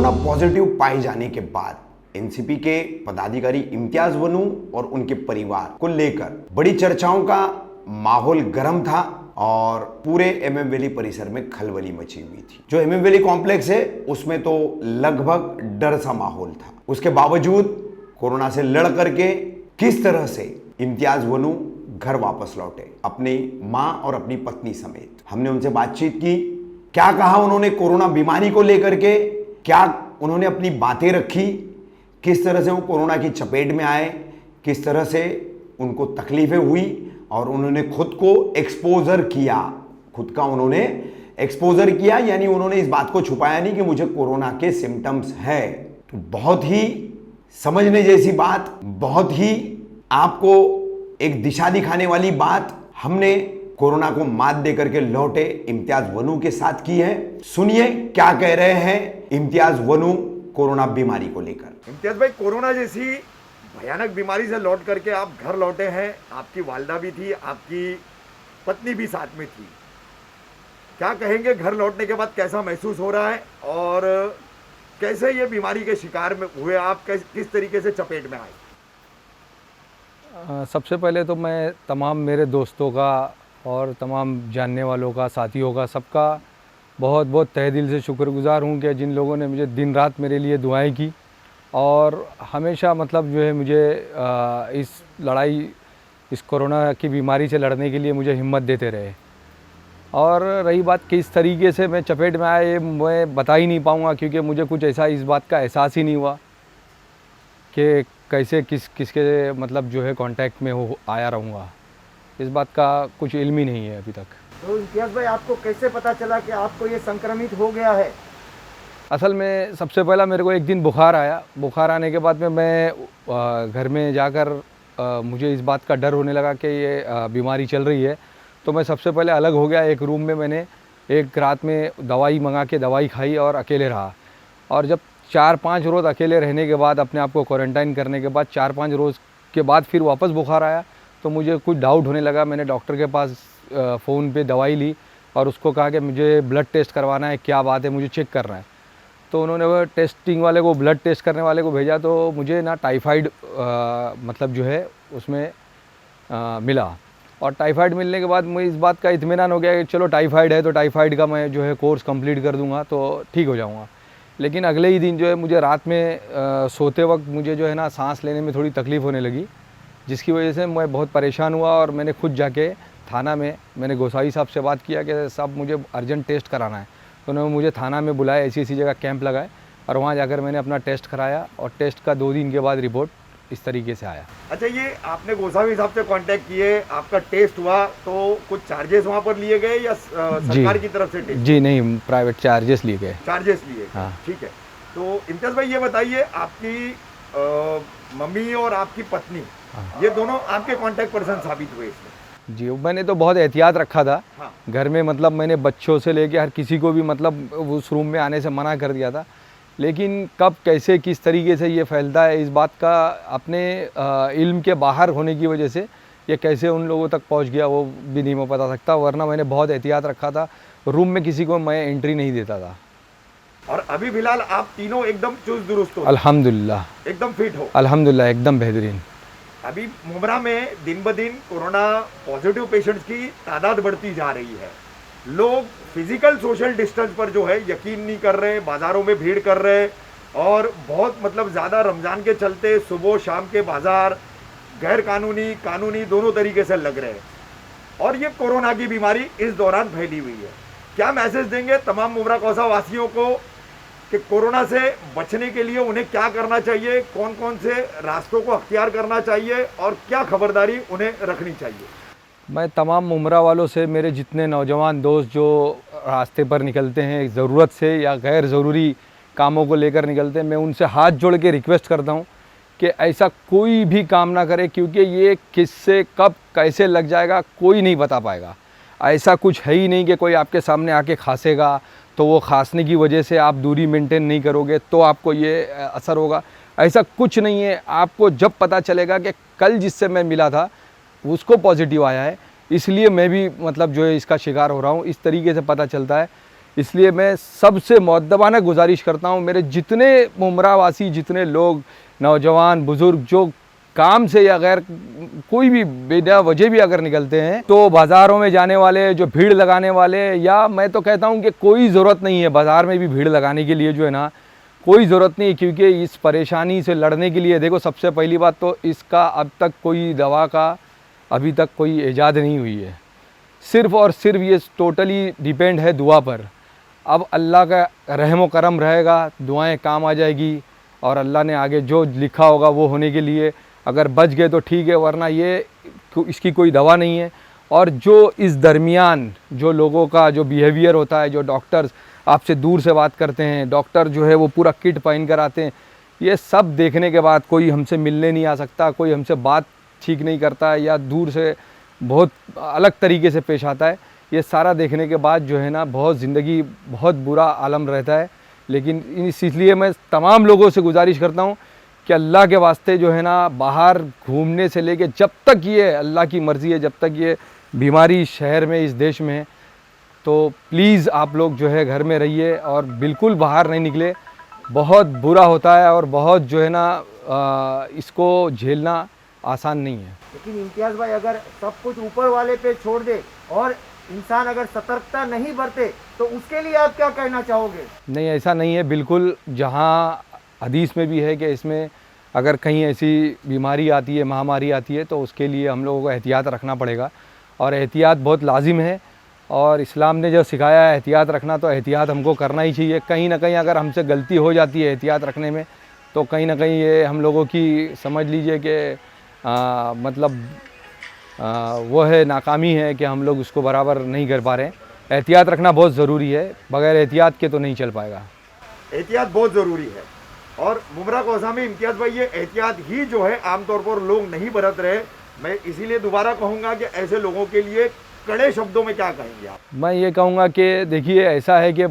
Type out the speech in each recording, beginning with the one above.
Corona positive पाए जाने के बाद एनसीपी के पदाधिकारी इम्तियाज वनू और उनके परिवार को लेकर बड़ी चर्चाओं का माहौल गर्म था और पूरे एमएम वैली परिसर में खलबली मची हुई थी। जो एमएम वैली कॉम्प्लेक्स है उसमें तो लगभग डर सा माहौल था। उसके बावजूद कोरोना से लड़ करके किस तरह से इम्तियाज वनू घर वापस लौटे अपनी मां और अपनी पत्नी समेत। हमने उनसे बातचीत की, क्या कहा उन्होंने कोरोना बीमारी को लेकर के, क्या उन्होंने अपनी बातें रखी, किस तरह से वो कोरोना की चपेट में आए, किस तरह से उनको तकलीफें हुई और उन्होंने खुद को एक्सपोजर किया। खुद का उन्होंने एक्सपोजर किया यानी उन्होंने इस बात को छुपाया नहीं कि मुझे कोरोना के सिम्टम्स है। तो बहुत ही समझने जैसी बात, बहुत ही आपको एक दिशा दिखाने वाली बात हमने कोरोना को मात देकर के लौटे इम्तियाज वनू के साथ की है। सुनिए क्या कह रहे हैं इम्तियाज वनू कोरोना बीमारी को लेकर। इम्तियाज भाई, कोरोना जैसी भयानक बीमारी से लौट करके आप घर लौटे हैं, आपकी वालिदा भी थी, आपकी पत्नी भी साथ में थी। क्या कहेंगे, घर लौटने के बाद कैसा महसूस हो रहा है और कैसे ये बीमारी के शिकार में हुए आप, किस तरीके से चपेट में आए? सबसे पहले तो मैं तमाम मेरे दोस्तों का और तमाम जानने वालों का, साथियों का, सबका बहुत बहुत तहे दिल से शुक्रगुज़ार हूँ कि जिन लोगों ने मुझे दिन रात मेरे लिए दुआएं की और हमेशा मतलब जो है मुझे इस लड़ाई, इस कोरोना की बीमारी से लड़ने के लिए मुझे हिम्मत देते रहे। और रही बात किस तरीके से मैं चपेट में आया, ये मैं बता ही नहीं पाऊँगा क्योंकि मुझे कुछ ऐसा इस बात का एहसास ही नहीं हुआ कि कैसे किसके मतलब जो है कांटेक्ट में हो आया रहूँगा। इस बात का कुछ इल्म ही नहीं है अभी तक। तो इम्तियाज भाई, आपको कैसे पता चला कि आपको ये संक्रमित हो गया है? असल में सबसे पहला मेरे को एक दिन बुखार आया। बुखार आने के बाद में मैं घर में जाकर मुझे इस बात का डर होने लगा कि ये बीमारी चल रही है। तो मैं सबसे पहले अलग हो गया। एक रूम में मैंने एक रात में दवाई मंगा के दवाई खाई और अकेले रहा। और जब 4-5 रोज़ अकेले रहने के बाद, अपने आप को क्वारंटाइन करने के बाद 4-5 रोज़ के बाद फिर वापस बुखार आया तो मुझे कुछ डाउट होने लगा। मैंने डॉक्टर के पास फ़ोन पे दवाई ली और उसको कहा कि मुझे ब्लड टेस्ट करवाना है, क्या बात है, मुझे चेक करना है। तो उन्होंने वो टेस्टिंग वाले को, ब्लड टेस्ट करने वाले को भेजा तो मुझे ना टाइफाइड मतलब जो है उसमें मिला। और टाइफाइड मिलने के बाद मुझे इस बात का इत्मीनान हो गया कि चलो टाइफाइड है तो टाइफाइड का मैं जो है कोर्स कंप्लीट कर दूंगा तो ठीक हो जाऊंगा। लेकिन अगले ही दिन जो है मुझे रात में सोते वक्त मुझे जो है ना सांस लेने में थोड़ी तकलीफ़ होने लगी, जिसकी वजह से मैं बहुत परेशान हुआ और मैंने खुद जाके थाना में मैंने गोसाई साहब से बात किया कि साहब मुझे अर्जेंट टेस्ट कराना है। तो उन्होंने मुझे थाना में बुलाया, ऐसी जगह कैंप लगाए और वहाँ जाकर मैंने अपना टेस्ट कराया और टेस्ट का 2 दिन के बाद रिपोर्ट इस तरीके से आया। अच्छा, ये आपने गोसावी साहब से कांटेक्ट किए, आपका टेस्ट हुआ तो कुछ चार्जेस वहाँ पर लिए गए या सरकार की तरफ से टेस्ट? जी नहीं, प्राइवेट चार्जेस लिए गए। चार्जेस लिए? हाँ, ठीक है। तो इम्तियाज भाई, ये बताइए, आपकी मम्मी और आपकी पत्नी, ये दोनों आपके कांटेक्ट पर्सन साबित हुए इसमें? जी, मैंने तो बहुत एहतियात रखा था। हाँ। घर में मतलब मैंने बच्चों से लेके हर किसी को भी मतलब उस रूम में आने से मना कर दिया था। लेकिन कब, कैसे, किस तरीके से ये फैलता है, इस बात का अपने इल्म के बाहर होने की वजह से ये कैसे उन लोगों तक पहुंच गया वो भी नहीं मैं बता सकता। वरना मैंने बहुत एहतियात रखा था। रूम में किसी को मैं एंट्री नहीं देता था। और अभी फिलहाल आप तीनों एकदम चुस्त दुरुस्त हो? अल्हम्दुलिल्लाह, एकदम फिट हो? अल्हम्दुलिल्लाह, एकदम बेहतरीन। अभी मुमरा में दिन ब दिन कोरोना पॉजिटिव पेशेंट्स की तादाद बढ़ती जा रही है। लोग फिजिकल सोशल डिस्टेंस पर जो है यकीन नहीं कर रहे, बाज़ारों में भीड़ कर रहे और बहुत मतलब ज़्यादा रमज़ान के चलते सुबह शाम के बाज़ार गैर कानूनी, कानूनी दोनों तरीके से लग रहे हैं और ये कोरोना की बीमारी इस दौरान फैली हुई है। क्या मैसेज देंगे तमाम मुमरा कौसा वासियों को कि कोरोना से बचने के लिए उन्हें क्या करना चाहिए, कौन कौन से रास्तों को अख्तियार करना चाहिए और क्या खबरदारी उन्हें रखनी चाहिए? मैं तमाम मुमरा वालों से, मेरे जितने नौजवान दोस्त जो रास्ते पर निकलते हैं ज़रूरत से या गैर ज़रूरी कामों को लेकर निकलते हैं, मैं उनसे हाथ जोड़ के रिक्वेस्ट करता हूं कि ऐसा कोई भी काम ना करे क्योंकि ये किससे कब कैसे लग जाएगा कोई नहीं बता पाएगा। ऐसा कुछ है ही नहीं कि कोई आपके सामने आके खांसेगा तो वो खांसने की वजह से आप दूरी मेंटेन नहीं करोगे तो आपको ये असर होगा। ऐसा कुछ नहीं है। आपको जब पता चलेगा कि कल जिससे मैं मिला था उसको पॉजिटिव आया है, इसलिए मैं भी मतलब जो है इसका शिकार हो रहा हूँ, इस तरीके से पता चलता है इसलिए मैं सबसे मुअद्दबाना गुजारिश करता हूँ, मेरे जितने मुमरा वासी, जितने लोग नौजवान बुज़ुर्ग जो काम से या गैर कोई भी बिना वजह भी अगर निकलते हैं, तो बाज़ारों में जाने वाले, जो भीड़ लगाने वाले, या मैं तो कहता हूँ कि कोई ज़रूरत नहीं है बाज़ार में भी भीड़ लगाने के लिए, जो है ना कोई ज़रूरत नहीं है। क्योंकि इस परेशानी से लड़ने के लिए देखो, सबसे पहली बात तो इसका अब तक कोई दवा का अभी तक कोई ईजाद नहीं हुई है। सिर्फ़ और सिर्फ ये टोटली डिपेंड है दुआ पर। अब अल्लाह का रहम करम रहेगा, दुआएं काम आ जाएगी, और अल्लाह ने आगे जो लिखा होगा वो होने के लिए, अगर बच गए तो ठीक है, वरना ये इसकी कोई दवा नहीं है। और जो इस दरमियान जो लोगों का जो बिहेवियर होता है, जो डॉक्टर्स आपसे दूर से बात करते हैं, डॉक्टर जो है वो पूरा किट पहन कर आते हैं, ये सब देखने के बाद कोई हमसे मिलने नहीं आ सकता, कोई हमसे बात ठीक नहीं करता है, या दूर से बहुत अलग तरीके से पेश आता है। ये सारा देखने के बाद जो है ना बहुत ज़िंदगी बहुत बुरा आलम रहता है। लेकिन इसलिए मैं तमाम लोगों से गुजारिश करता हूँ कि अल्लाह के वास्ते जो है ना, बाहर घूमने से लेके जब तक ये अल्लाह की मर्ज़ी है, जब तक ये बीमारी शहर में, इस देश में है, तो प्लीज़ आप लोग जो है घर में रहिए और बिल्कुल बाहर नहीं निकले। बहुत बुरा होता है और बहुत जो है ना इसको झेलना आसान नहीं है। लेकिन इम्तियाज़ भाई, अगर सब कुछ ऊपर वाले पे छोड़ दे और इंसान अगर सतर्कता नहीं बरते, तो उसके लिए आप क्या कहना चाहोगे? नहीं, ऐसा नहीं है बिल्कुल। जहाँ हदीस में भी है कि इसमें अगर कहीं ऐसी बीमारी आती है, महामारी आती है, तो उसके लिए हम लोगों को एहतियात रखना पड़ेगा, और एहतियात बहुत लाजिम है। और इस्लाम ने जो सिखाया है एहतियात रखना, तो एहतियात हमको करना ही चाहिए। कहीं ना कहीं अगर हमसे गलती हो जाती है एहतियात रखने में, तो कहीं ना कहीं ये हम लोगों की समझ लीजिए कि मतलब वो है नाकामी है कि हम लोग उसको बराबर नहीं कर पा रहे हैं। एहतियात रखना बहुत ज़रूरी है, बगैर एहतियात के तो नहीं चल पाएगा। एहतियात बहुत ज़रूरी है, और मुमरा कोसा में इम्तियाज़ भाई ये एहतियात ही जो है आमतौर पर लोग नहीं बरत रहे। मैं इसीलिए दोबारा कहूँगा कि ऐसे लोगों के लिए कड़े शब्दों में क्या कहेंगे आप? मैं ये कहूँगा कि देखिए, ऐसा है कि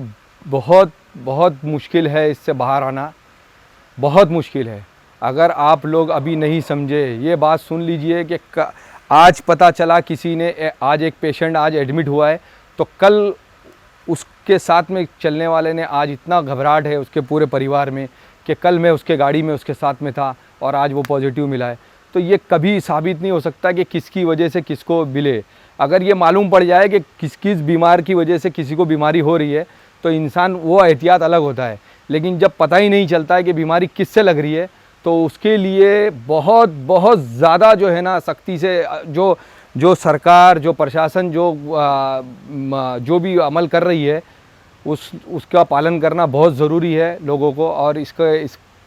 बहुत बहुत मुश्किल है इससे बाहर आना, बहुत मुश्किल है। अगर आप लोग अभी नहीं समझे, ये बात सुन लीजिए कि आज पता चला किसी ने, आज एक पेशेंट आज एडमिट हुआ है, तो कल उसके साथ में चलने वाले ने आज इतना घबराहट है उसके पूरे परिवार में कि कल मैं उसके गाड़ी में उसके साथ में था और आज वो पॉजिटिव मिला है। तो ये कभी साबित नहीं हो सकता कि किसकी वजह से किसको मिले। अगर ये मालूम पड़ जाए कि किस बीमार की वजह से किसी को बीमारी हो रही है, तो इंसान वो एहतियात अलग होता है। लेकिन जब पता ही नहीं चलता है कि बीमारी किससे लग रही है, तो उसके लिए बहुत बहुत ज़्यादा जो है ना सख्ती से जो सरकार, जो प्रशासन, जो भी अमल कर रही है, उसका पालन करना बहुत ज़रूरी है लोगों को। और इस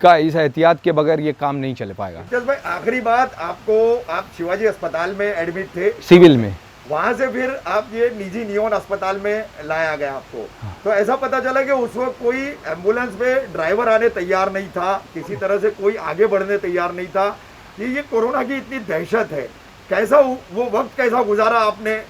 एहतियात के बगैर ये काम नहीं चल पाएगा। इम्तियाज़ भाई, आखिरी बात, आप शिवाजी अस्पताल में एडमिट थे, सिविल में, वहां से फिर आप ये निजी नियोन अस्पताल में लाया गया आपको। तो ऐसा पता चला कि उस वक्त कोई एम्बुलेंस में ड्राइवर आने तैयार नहीं था, किसी तरह से कोई आगे बढ़ने तैयार नहीं था। ये कोरोना की इतनी दहशत है, कैसा वो वक्त कैसा गुजारा आपने,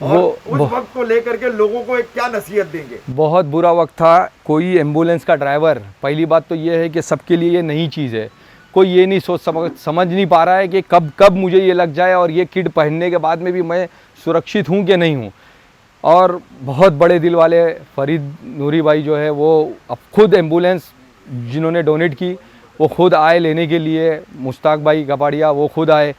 और उस वक्त को लेकर के लोगों को एक क्या नसीहत देंगे? बहुत बुरा वक्त था। कोई एम्बुलेंस का ड्राइवर, पहली बात तो ये है कि सबके लिए ये नई चीज़ है। कोई ये नहीं समझ नहीं पा रहा है कि कब मुझे ये लग जाए, और ये किट पहनने के बाद में भी मैं सुरक्षित हूँ कि नहीं हूँ। और बहुत बड़े दिल वाले फरीद नूरी भाई जो है, वो अब खुद एम्बुलेंस जिन्होंने डोनेट की, वो खुद आए लेने के लिए। मुश्ताक भाई कपाड़िया वो खुद आए,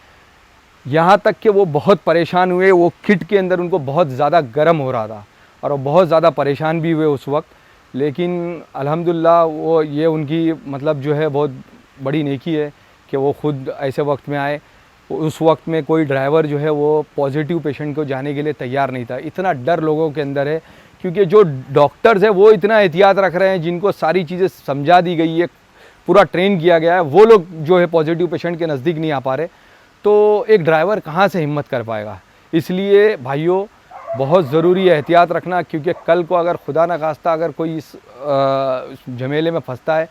यहाँ तक कि वो बहुत परेशान हुए। वो किट के अंदर उनको बहुत ज़्यादा गर्म हो रहा था, और वो बहुत ज़्यादा परेशान भी हुए उस वक्त। लेकिन अल्हम्दुलिल्लाह वो ये उनकी मतलब जो है बहुत बड़ी नेकी है कि वो खुद ऐसे वक्त में आए। उस वक्त में कोई ड्राइवर जो है वो पॉजिटिव पेशेंट को जाने के लिए तैयार नहीं था। इतना डर लोगों के अंदर है, क्योंकि जो डॉक्टर्स है वो इतना एहतियात रख रहे हैं, जिनको सारी चीज़ें समझा दी गई है, पूरा ट्रेन किया गया है, वो लोग जो है पॉजिटिव पेशेंट के नज़दीक नहीं आ पा रहे। तो एक ड्राइवर कहाँ से हिम्मत कर पाएगा? इसलिए भाइयों, बहुत ज़रूरी है एहतियात रखना, क्योंकि कल को अगर खुदा न खास्ता अगर कोई इस झमेले में फंसता है,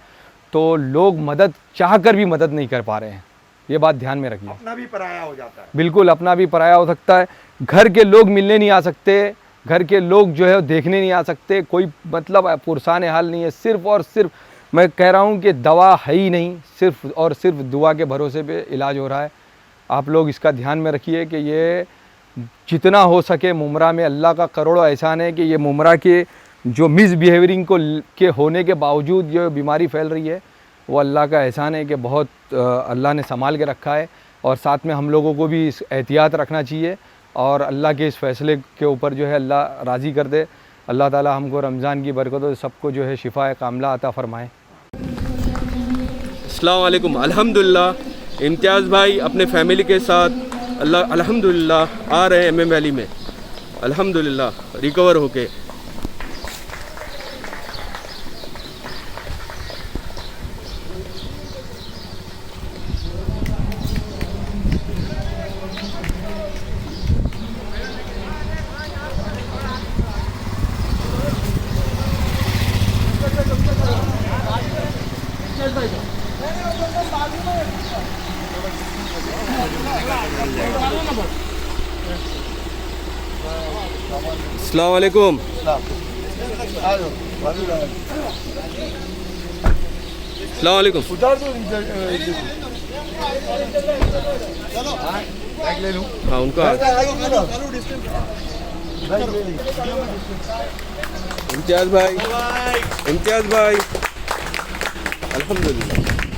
तो लोग मदद चाह कर भी मदद नहीं कर पा रहे हैं। ये बात ध्यान में रखिए। अपना भी पराया हो जाता है। बिल्कुल, अपना भी पराया हो सकता है। घर के लोग मिलने नहीं आ सकते, घर के लोग जो है देखने नहीं आ सकते, कोई मतलब पुरसान हाल नहीं है। सिर्फ़ और सिर्फ मैं कह रहा हूँ कि दवा है ही नहीं, सिर्फ और सिर्फ दुआ के भरोसे पे इलाज हो रहा है। आप लोग इसका ध्यान में रखिए कि ये जितना हो सके मुमरा में, अल्लाह का करोड़ों एहसान है कि ये मुमरा के जो मिसबिहेवियरिंग के होने के बावजूद जो बीमारी फैल रही है वो अल्लाह का एहसान है कि बहुत अल्लाह ने संभाल के रखा है। और साथ में हम लोगों को भी इस एहतियात रखना चाहिए और अल्लाह के इस फ़ैसले के ऊपर जो है अल्लाह राज़ी कर दे। अल्लाह ताला हमको रमज़ान की बरकतों से सबको जो है शिफा कामला अता फ़रमाए। अस्सलाम वालेकुम। अल्हम्दुलिल्लाह इम्तियाज़ भाई अपने फैमिली के साथ अल्हम्दुलिल्लाह आ रहे हैं MM वैली में, अल्हम्दुलिल्लाह रिकवर होके। अस्सलाम वालेकुम। अस्सलाम वालेकुम। हाँ उनका इम्तियाज़ भाई, इम्तियाज़ भाई अल्हम्दुलिल्लाह।